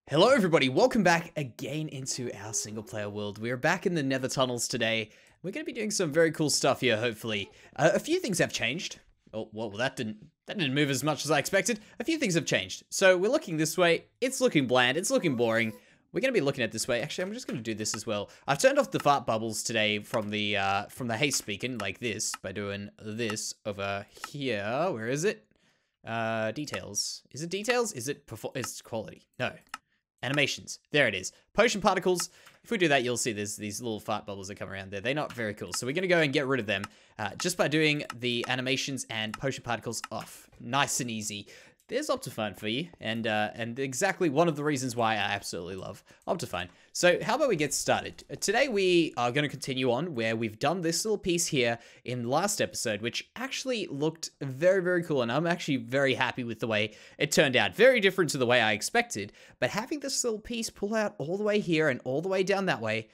Hello everybody, welcome back again into our single player world. We're back in the Nether tunnels today. We're going to be doing some very cool stuff here, hopefully. A few things have changed. Oh, well, that didn't move as much as I expected. A few things have changed. So we're looking this way. It's looking bland. It's looking boring. We're going to be looking at this way. Actually, I'm just going to do this as well. I've turned off the fart bubbles today from the haste beacon, like this, by doing this over here. Where is it? Details. Is it details? Is it it's quality? No. Animations. There it is. Potion particles. If we do that, you'll see there's these little fart bubbles that come around there. They're not very cool. So we're going to go and get rid of them just by doing the animations and potion particles off. Nice and easy. There's Optifine for you, and exactly one of the reasons why I absolutely love Optifine. So how about we get started? Today we are going to continue on where we've done this little piece here in the last episode, which actually looked very, very cool, and I'm actually very happy with the way it turned out. Very different to the way I expected, but having this little piece pull out all the way here and all the way down that way,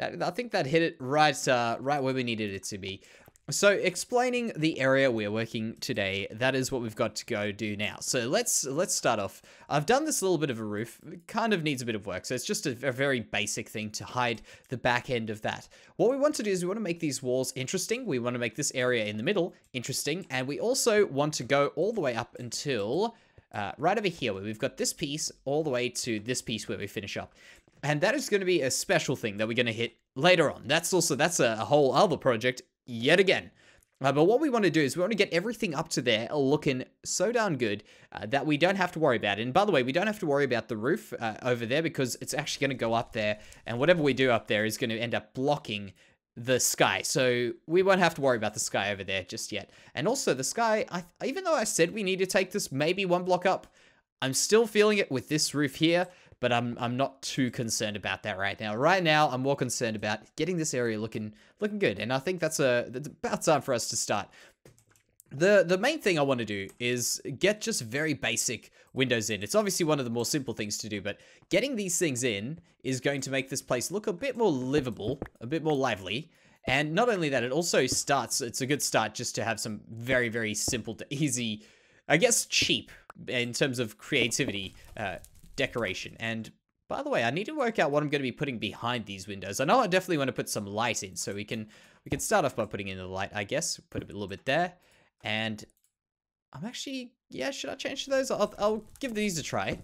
I think that hit it right where we needed it to be. So explaining the area we're working today, that is what we've got to go do now. So let's start off. I've done this little bit of a roof. It kind of needs a bit of work. So it's just a very basic thing to hide the back end of that. What we want to do is we want to make these walls interesting. We want to make this area in the middle interesting. And we also want to go all the way up until right over here where we've got this piece all the way to this piece where we finish up. And that is going to be a special thing that we're going to hit later on. That's a whole other project yet again. But what we want to do is we want to get everything up to there looking so darn good that we don't have to worry about it. And by the way, we don't have to worry about the roof over there because it's actually going to go up there. And whatever we do up there is going to end up blocking the sky. So we won't have to worry about the sky over there just yet. And also the sky, even though I said we need to take this maybe one block up, I'm still feeling it with this roof here. But I'm not too concerned about that right now. Right now, I'm more concerned about getting this area looking good. And I think that's about time for us to start. The main thing I want to do is get just very basic windows in. It's obviously one of the more simple things to do, but getting these things in is going to make this place look a bit more livable, a bit more lively. And not only that, it's a good start just to have some very, very simple to easy, I guess cheap in terms of creativity, decoration. And by the way, I need to work out what I'm going to be putting behind these windows. I know I definitely want to put some light in, so we can start off by putting in the light, I guess. Put a little bit there. And I'm actually, yeah, should I change those? I'll give these a try.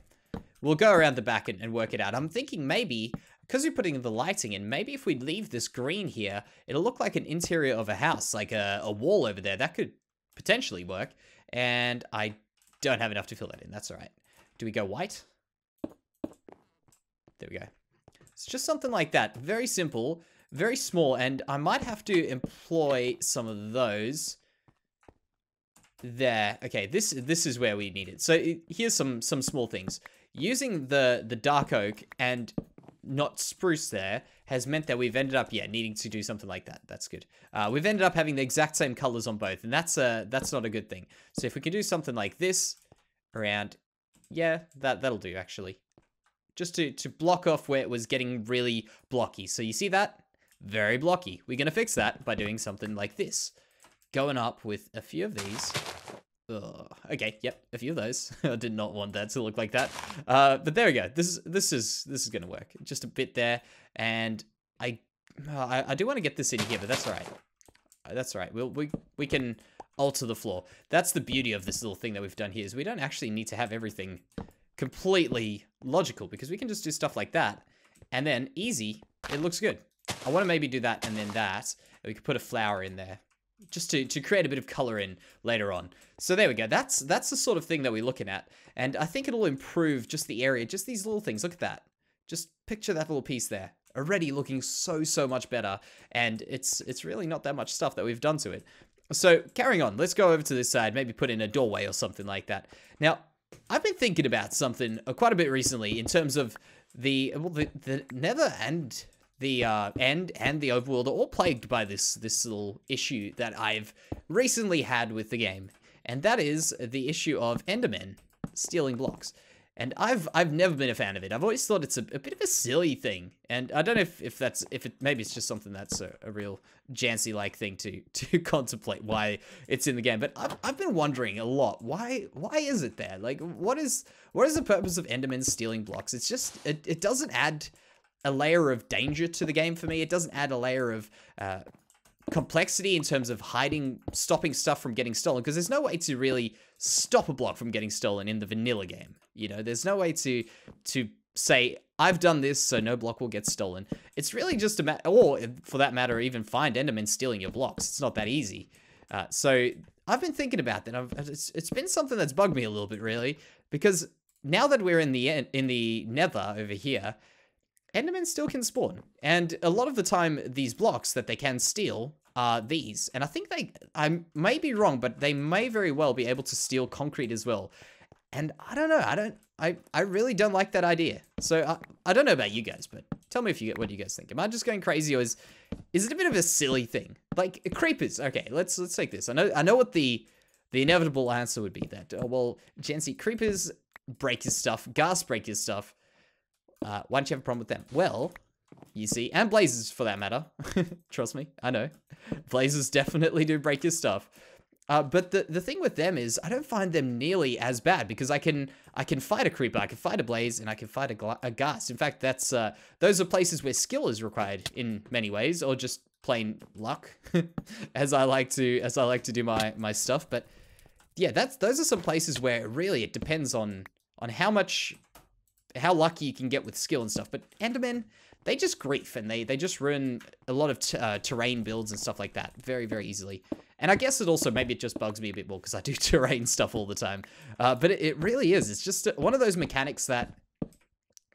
We'll go around the back and work it out. I'm thinking maybe, because we're putting the lighting in, maybe if we leave this green here, it'll look like an interior of a house, like a wall over there. That could potentially work. And I don't have enough to fill that in. That's all right. Do we go white? There we go. It's just something like that. Very simple, very small, and I might have to employ some of those. There. Okay, this is where we need it. So here's some small things. Using the dark oak and not spruce there has meant that we've ended up, needing to do something like that. That's good. We've ended up having the exact same colors on both, and that's not a good thing. So if we can do something like this around, yeah, that'll do actually. Just to block off where it was getting really blocky. So you see that? Very blocky. We're going to fix that by doing something like this. Going up with a few of these. Okay, yep, a few of those. I did not want that to look like that. But there we go. This is going to work. Just a bit there. And I do want to get this in here, but that's all right. That's all right. We can alter the floor. That's the beauty of this little thing that we've done here is we don't actually need to have everything completely logical because we can just do stuff like that and then easy, it looks good. I want to maybe do that and then that. We could put a flower in there just to create a bit of color in later on. So there we go. That's the sort of thing that we're looking at. And I think it'll improve just the area, just these little things. Look at that. Just picture that little piece there. Already looking so much better. And it's really not that much stuff that we've done to it. So carrying on, let's go over to this side, maybe put in a doorway or something like that. Now, I've been thinking about something quite a bit recently in terms of the Nether and the End and the Overworld are all plagued by this little issue that I've recently had with the game, and that is the issue of Endermen stealing blocks. And I've never been a fan of it. I've always thought it's a bit of a silly thing. And I don't know maybe it's just something that's a real Jansey-like thing to contemplate why it's in the game. But I've been wondering a lot, why is it there? Like, what is the purpose of Endermen stealing blocks? It's just, it doesn't add a layer of danger to the game for me. It doesn't add a layer of complexity in terms of stopping stuff from getting stolen, because there's no way to really stop a block from getting stolen in the vanilla game. You know, there's no way to say, I've done this, so no block will get stolen. It's really just a matter, or for that matter, even find Endermen stealing your blocks. It's not that easy. So I've been thinking about that. It's been something that's bugged me a little bit, really, because now that we're in the Nether over here, Endermen still can spawn. And a lot of the time, these blocks that they can steal are these. And I think I may be wrong, but they may very well be able to steal concrete as well. And I don't know, I really don't like that idea. So I don't know about you guys, but tell me what you guys think. Am I just going crazy, or is it a bit of a silly thing? Like, creepers. Okay, let's take this. I know what the inevitable answer would be, that, oh, well, Jansey, creepers break your stuff, ghast break your stuff. Why don't you have a problem with them? Well, you see, and blazes for that matter. Trust me, I know. Blazes definitely do break your stuff. But the thing with them is, I don't find them nearly as bad, because I can fight a creeper, I can fight a blaze, and I can fight a ghast. In fact, those are places where skill is required in many ways, or just plain luck, as I like to do my stuff. But yeah, those are some places where really it depends on how lucky you can get with skill and stuff. But Endermen, they just grief, and they just ruin a lot of terrain builds and stuff like that very, very easily. And I guess maybe it just bugs me a bit more because I do terrain stuff all the time. But it really is. It's just one of those mechanics that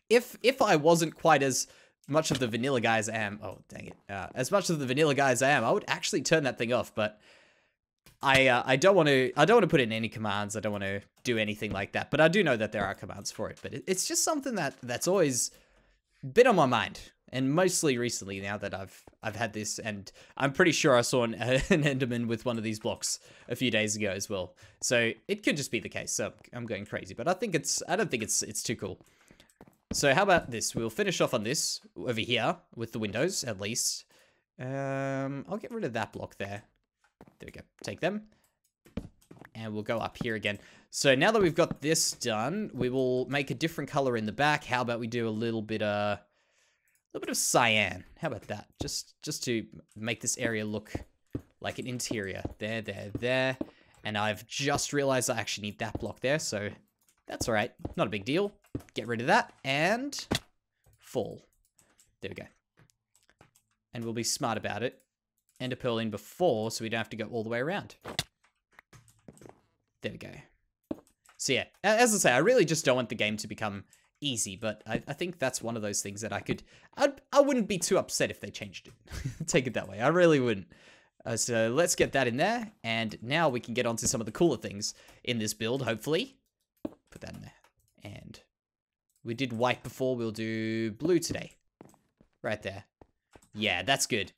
if I wasn't quite as much of the vanilla guy as I am, oh, dang it. As much of the vanilla guy as I am, I would actually turn that thing off. But I don't want to put in any commands. I don't want to do anything like that. But I do know that there are commands for it. But it's just something that's always been on my mind, and mostly recently, now that I've had this, and I'm pretty sure I saw an Enderman with one of these blocks a few days ago as well. So it could just be the case. So I'm going crazy, but I don't think it's too cool. So how about this? We'll finish off on this over here with the windows, at least. I'll get rid of that block there. There we go. Take them. And we'll go up here again. So now that we've got this done, we will make a different color in the back. How about we do a little bit of cyan? How about that? Just to make this area look like an interior. There. And I've just realized I actually need that block there, so that's all right. Not a big deal. Get rid of that and fall. There we go. And we'll be smart about it. Ender pearl in before, so we don't have to go all the way around. There we go. So yeah, as I say, I really just don't want the game to become easy, but I think that's one of those things that I wouldn't be too upset if they changed it. Take it that way. I really wouldn't. So let's get that in there, and now we can get onto some of the cooler things in this build, hopefully. Put that in there. And we did white before, we'll do blue today. Right there. Yeah, that's good.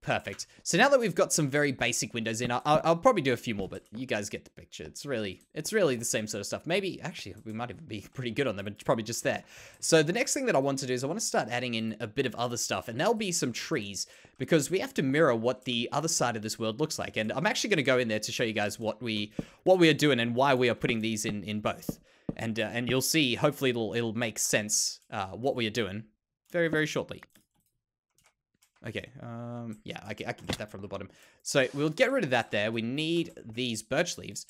Perfect. So now that we've got some very basic windows in, I'll probably do a few more, but you guys get the picture. It's really the same sort of stuff. Maybe, actually, we might even be pretty good on them. It's probably just there. So the next thing that I want to do is I want to start adding in a bit of other stuff, and there'll be some trees, because we have to mirror what the other side of this world looks like. And I'm actually going to go in there to show you guys what we are doing and why we are putting these in both. And you'll see, hopefully it'll make sense, what we are doing very, very shortly. Okay, yeah, I can get that from the bottom. So we'll get rid of that there. We need these birch leaves.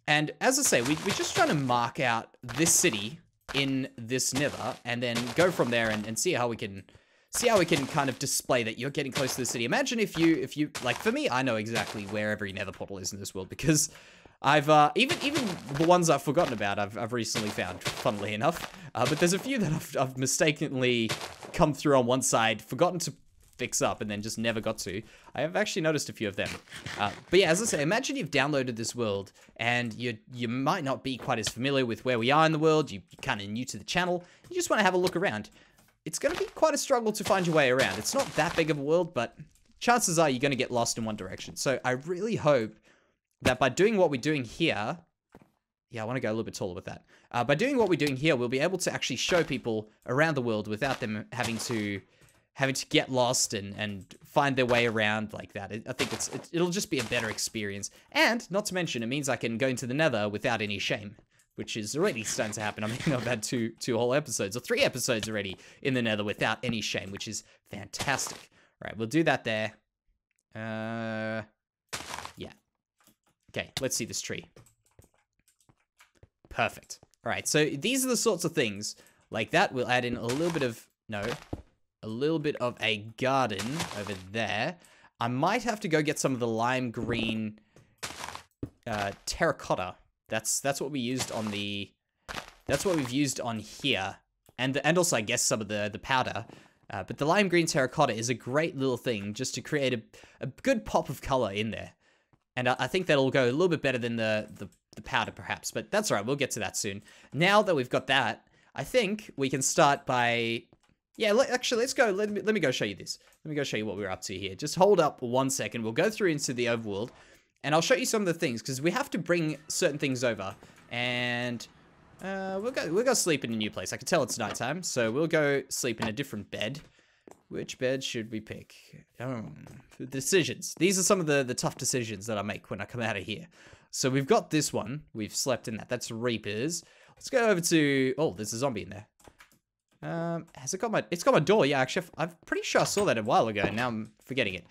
And as I say, we're just trying to mark out this city in this Nether, and then go from there and see how we can kind of display that you're getting close to the city. Imagine if you like, for me, I know exactly where every Nether portal is in this world, because I've even the ones I've forgotten about, I've recently found, funnily enough. But there's a few that I've mistakenly come through on one side, forgotten to fix up, and then just never got to. I have actually noticed a few of them. But yeah, as I say, imagine you've downloaded this world, and you might not be quite as familiar with where we are in the world. You're kind of new to the channel. You just want to have a look around. It's going to be quite a struggle to find your way around. It's not that big of a world, but chances are you're going to get lost in one direction. So I really hope that by doing what we're doing here, Yeah, I want to go a little bit taller with that. By doing what we're doing here, we'll be able to actually show people around the world without them having to get lost and find their way around like that. I think it'll just be a better experience. And, not to mention, it means I can go into the Nether without any shame, which is already starting to happen. I mean, I've had two whole episodes, or 3 episodes already in the Nether without any shame, which is fantastic. All right, we'll do that there. Yeah. Okay, let's see this tree. Perfect. All right, so these are the sorts of things like that. We'll add in a little bit of, a little bit of a garden over there. I might have to go get some of the lime green terracotta. That's what we used on the, that's what we've used on here. And also, I guess, some of the powder. But the lime green terracotta is a great little thing just to create a good pop of color in there. And I think that'll go a little bit better than the powder, perhaps. But that's all right. We'll get to that soon. Now that we've got that, I think we can start by... Yeah, actually, let's go. Let me go show you this. Let me go show you what we're up to here. Just hold up 1 second. We'll go through into the overworld. And I'll show you some of the things, because we have to bring certain things over. And we'll go sleep in a new place. I can tell it's nighttime, so we'll go sleep in a different bed. Which bed should we pick? Decisions. These are some of the tough decisions that I make when I come out of here. So we've got this one. We've slept in that. That's Reapers. Let's go over to... Oh, there's a zombie in there. Has it got my... It's got my door. Yeah, actually, I'm pretty sure I saw that a while ago. Now I'm forgetting it.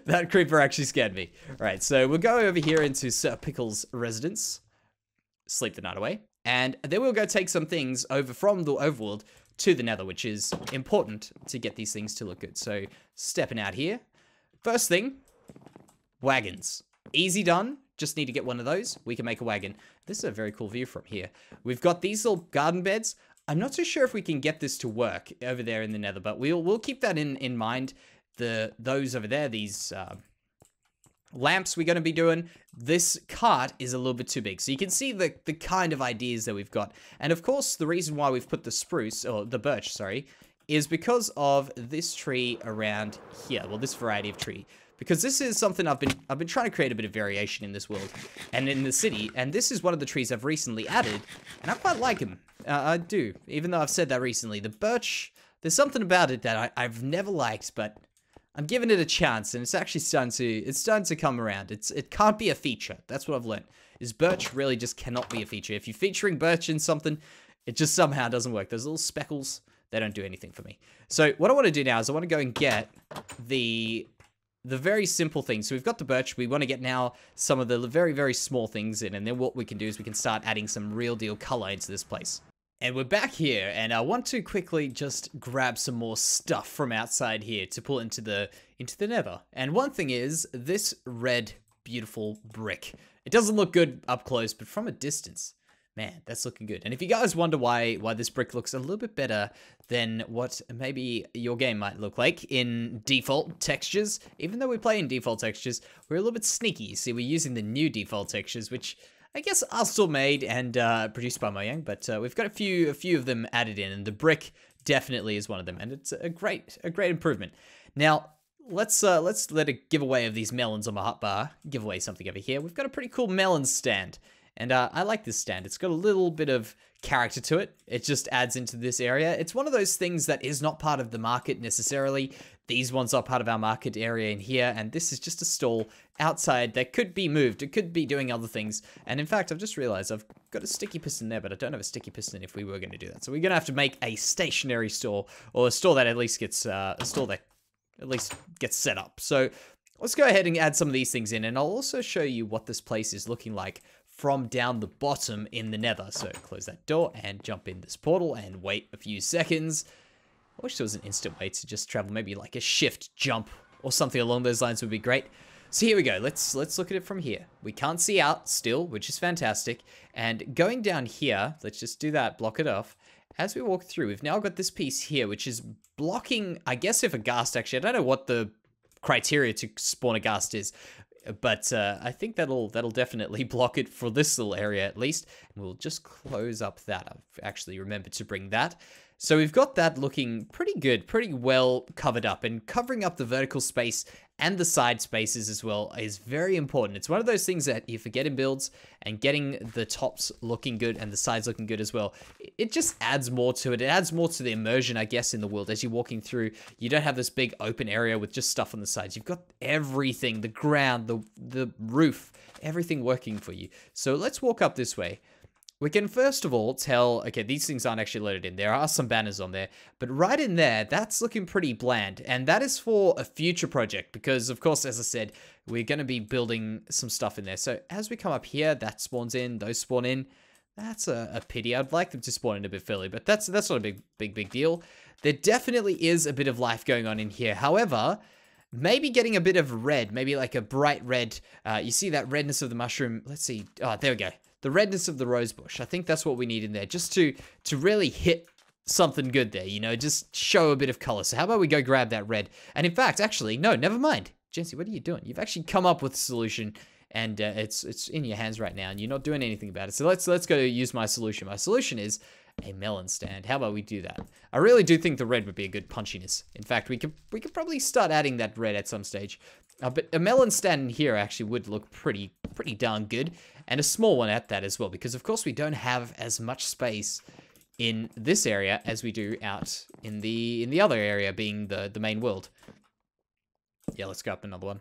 That creeper actually scared me. All right, so we'll go over here into Sir Pickle's residence. Sleep the night away. And then we'll go take some things over from the overworld to the Nether, which is important to get these things to look good. So, stepping out here. First thing, wagons. Easy done. Just need to get one of those. We can make a wagon. This is a very cool view from here. We've got these little garden beds. I'm not too sure if we can get this to work over there in the Nether, but we'll keep that in mind. Those over there, these lamps we're going to be doing. This cart is a little bit too big. So you can see the kind of ideas that we've got. And of course, the reason why we've put the spruce, or the birch, sorry, is because of this tree around here. Well, this variety of tree. Because this is something I've been trying to create a bit of variation in this world and in the city. And this is one of the trees I've recently added. And I quite like them. I do. Even though I've said that recently. The birch, there's something about it that I've never liked, but I'm giving it a chance, and it's actually starting to come around. It can't be a feature. That's what I've learned. Is birch really just cannot be a feature. If you're featuring birch in something, it just somehow doesn't work. Those little speckles, they don't do anything for me. So what I want to do now is I want to go and get the very simple things. So we've got the birch. We want to get now some of the very, very small things in, and then what we can do is we can start adding some real deal color into this place. And we're back here, and I want to quickly just grab some more stuff from outside here to pull into the Nether. And one thing is this red, beautiful brick. It doesn't look good up close, but from a distance, man, that's looking good. And if you guys wonder why this brick looks a little bit better than what maybe your game might look like in default textures, even though we play in default textures, we're a little bit sneaky. See, we're using the new default textures, which I guess are still made and produced by Mojang, but we've got a few of them added in, and the brick definitely is one of them, and it's a great improvement. Now, let's let a giveaway of these melons on my hotbar. Give away something over here. We've got a pretty cool melon stand, and I like this stand. It's got a little bit of character to it. It just adds into this area. It's one of those things that is not part of the market necessarily. These ones are part of our market area in here, and this is just a stall outside that could be moved. It could be doing other things. And in fact, I've just realized I've got a sticky piston there, but I don't have a sticky piston if we were going to do that. So we're going to have to make a stationary store, or a store that at least gets set up. So let's go ahead and add some of these things in, and I'll also show you what this place is looking like from down the bottom in the Nether. So close that door and jump in this portal and wait a few seconds. I wish there was an instant way to just travel, maybe like a shift jump or something along those lines would be great. So here we go. Let's look at it from here. We can't see out still, which is fantastic. And going down here, let's just do that, block it off. As we walk through, we've now got this piece here, which is blocking, I guess, if a ghast actually, I don't know what the criteria to spawn a ghast is, but I think that'll definitely block it for this little area at least. And we'll just close up that. I've actually remembered to bring that. So we've got that looking pretty good, pretty well covered up, and covering up the vertical space and the side spaces as well is very important. It's one of those things that you forget in builds, and getting the tops looking good and the sides looking good as well, it just adds more to it. It adds more to the immersion, I guess, in the world. As you're walking through, you don't have this big open area with just stuff on the sides. You've got everything, the ground, the roof, everything working for you. So let's walk up this way. We can first of all tell, okay, these things aren't actually loaded in. There are some banners on there, but right in there, that's looking pretty bland. And that is for a future project because, of course, as I said, we're going to be building some stuff in there. So as we come up here, that spawns in, those spawn in. That's a pity. I'd like them to spawn in a bit early, but that's not a big deal. There definitely is a bit of life going on in here. However, maybe getting a bit of red, maybe like a bright red. You see that redness of the mushroom. Let's see. Oh, there we go. The redness of the rose bush. I think that's what we need in there, just to really hit something good there, you know, just show a bit of color. So how about we go grab that red? And in fact, actually, no, never mind. Jansey, what are you doing? You've actually come up with a solution, and it's in your hands right now, and you're not doing anything about it. So let's go use my solution. My solution is a melon stand. How about we do that? I really do think the red would be a good punchiness. In fact, we could probably start adding that red at some stage. But a melon stand in here actually would look pretty darn good. And a small one at that as well, because of course we don't have as much space in this area as we do out in the other area, being the main world. Yeah, let's go up another one.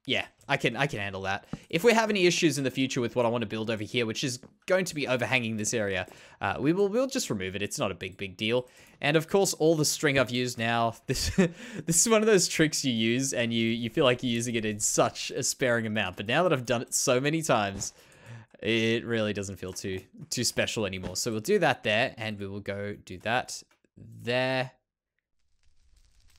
Yeah, I can handle that. If we have any issues in the future with what I want to build over here, which is going to be overhanging this area, we'll just remove it. It's not a big deal. And of course, all the string I've used now, this is one of those tricks you use and you feel like you're using it in such a sparing amount. But now that I've done it so many times, it really doesn't feel too special anymore. So we'll do that there, and we will go do that there.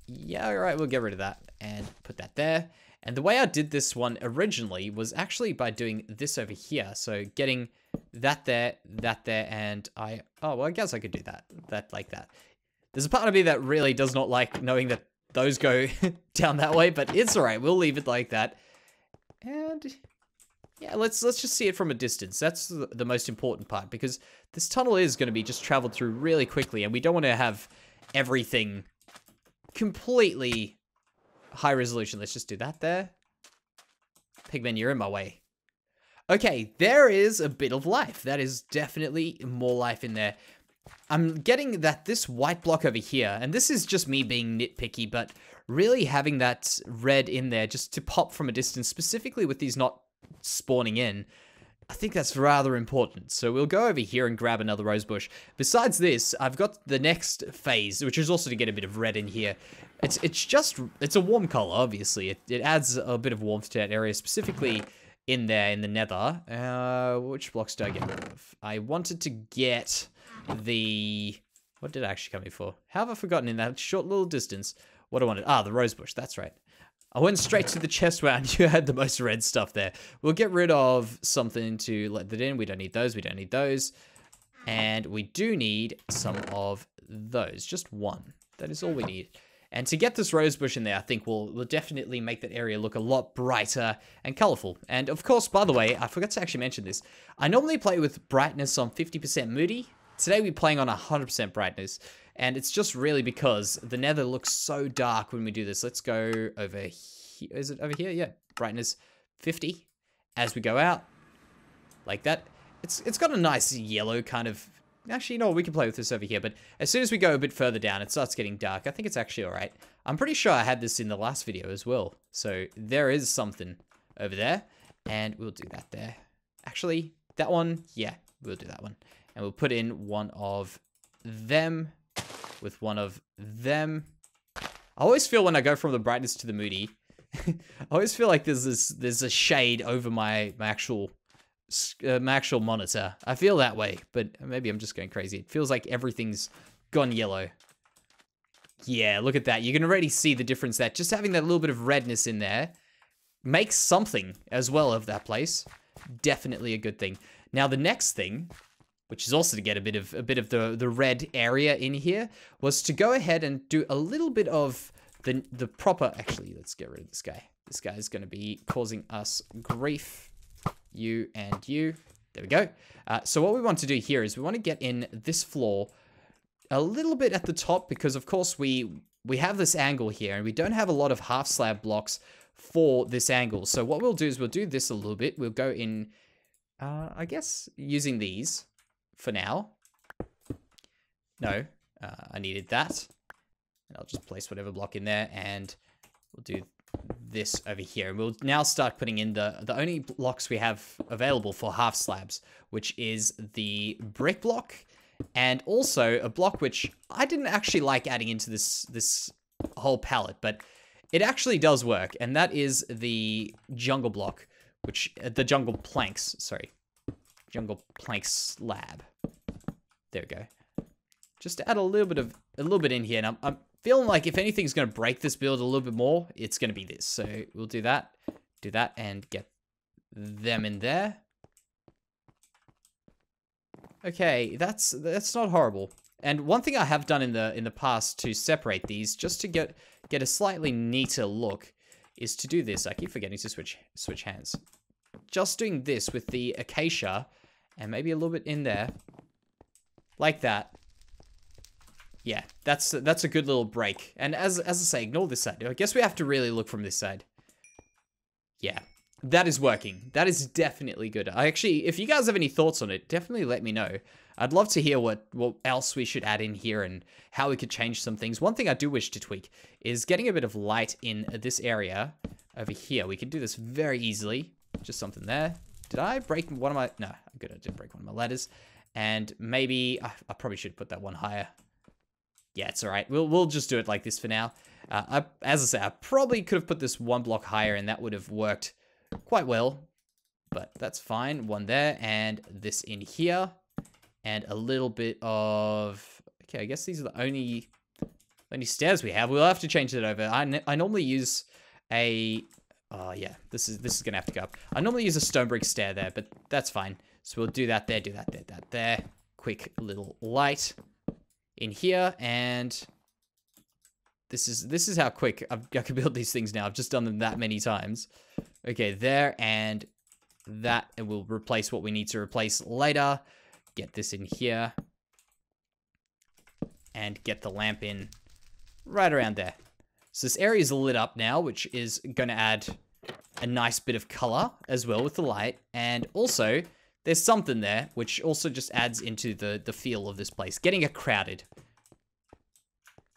Yeah, all right, we'll get rid of that and put that there. And the way I did this one originally was actually by doing this over here. So getting that there, and oh, well, I guess I could do that like that. There's a part of me that really does not like knowing that those go down that way, but it's all right. We'll leave it like that. And yeah, let's just see it from a distance. That's the most important part, because this tunnel is going to be just traveled through really quickly, and we don't want to have everything completely high resolution. Let's just do that there. Pigman, you're in my way. Okay, there is a bit of life. That is definitely more life in there. I'm getting that this white block over here, and this is just me being nitpicky, but really having that red in there just to pop from a distance, specifically with these not spawning in, I think that's rather important. So we'll go over here and grab another rose bush. Besides this, I've got the next phase, which is also to get a bit of red in here. It's a warm color, obviously. It adds a bit of warmth to that area, specifically in there in the nether. Which blocks do I get rid of? I wanted to get the... What did I actually come here for? How have I forgotten in that short little distance what I wanted? Ah, the rose bush, that's right. I went straight to the chest where I knew I had the most red stuff there. We'll get rid of something to let that in. We don't need those. We don't need those. And we do need some of those. Just one. That is all we need. And to get this rose bush in there, I think we'll definitely make that area look a lot brighter and colorful. And of course, by the way, I forgot to actually mention this. I normally play with brightness on 50% moody. Today we're playing on 100% brightness. And it's just really because the nether looks so dark when we do this. Let's go over here. Is it over here? Yeah. Brightness 50 as we go out. Like that. It's got a nice yellow kind of... Actually, no, we can play with this over here. But as soon as we go a bit further down, it starts getting dark. I think it's actually all right. I'm pretty sure I had this in the last video as well. So there is something over there. And we'll do that there. Actually, that one, yeah, we'll do that one. And we'll put in one of them with one of them. I always feel when I go from the brightness to the moody, I always feel like there's a shade over my actual monitor. I feel that way, but maybe I'm just going crazy. It feels like everything's gone yellow. Yeah, look at that. You can already see the difference there. Just having that little bit of redness in there makes something as well of that place. Definitely a good thing. Now the next thing, which is also to get a bit of the red area in here, was to go ahead and do a little bit of the proper... Actually, let's get rid of this guy. This guy is going to be causing us grief. You and you. There we go. So what we want to do here is we want to get in this floor a little bit at the top because, of course, we have this angle here, and we don't have a lot of half slab blocks for this angle. So what we'll do is we'll do this a little bit. We'll go in, I guess, using these for now. No, I needed that. And I'll just place whatever block in there, and we'll do this over here. And we'll now start putting in the only blocks we have available for half slabs, which is the brick block, and also a block which I didn't actually like adding into this whole palette, but it actually does work, and that is the jungle block, which the jungle planks, sorry, jungle plank slab. There we go. Just to add a little bit in here, and I'm feeling like if anything's going to break this build a little bit more, it's going to be this. So we'll do that, and get them in there. Okay, that's not horrible. And one thing I have done in the past to separate these, just to get a slightly neater look, is to do this. I keep forgetting to switch hands. Just doing this with the acacia, and maybe a little bit in there, like that. Yeah, that's a good little break. And as I say, ignore this side. I guess we have to really look from this side. Yeah, that is working. That is definitely good. If you guys have any thoughts on it, definitely let me know. I'd love to hear what else we should add in here and how we could change some things. One thing I do wish to tweak is getting a bit of light in this area over here. We can do this very easily. Just something there. Did I break one of my... No, I'm good. I didn't break one of my ladders. And maybe... I probably should put that one higher. Yeah, it's all right. We'll just do it like this for now. As I say, I probably could have put this one block higher, and that would have worked quite well. But that's fine. One there, and this in here. And a little bit of... Okay, I guess these are the only stairs we have. We'll have to change it over. I normally use a... Oh, yeah. This is going to have to go up. I normally use a stone brick stair there, but that's fine. So we'll do that there, do that there, that there. Quick little light in here, and this is how quick I can build these things now. I've just done them that many times. Okay, there, and that, and we'll replace what we need to replace later. Get this in here, and get the lamp in right around there. So this area is lit up now, which is going to add a nice bit of color as well with the light, and also there's something there, which also just adds into the feel of this place. Getting it crowded.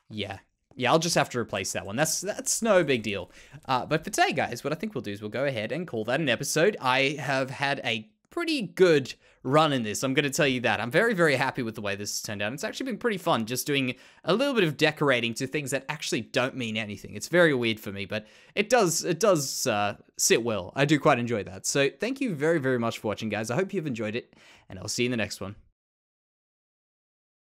Yeah. Yeah, I'll just have to replace that one. That's no big deal. But for today, guys, what I think we'll do is we'll go ahead and call that an episode. I have had a pretty good run in this. I'm going to tell you that. I'm very, very happy with the way this has turned out. It's actually been pretty fun just doing a little bit of decorating to things that actually don't mean anything. It's very weird for me, but it does sit well. I do quite enjoy that. So thank you very, very much for watching, guys. I hope you've enjoyed it, and I'll see you in the next one.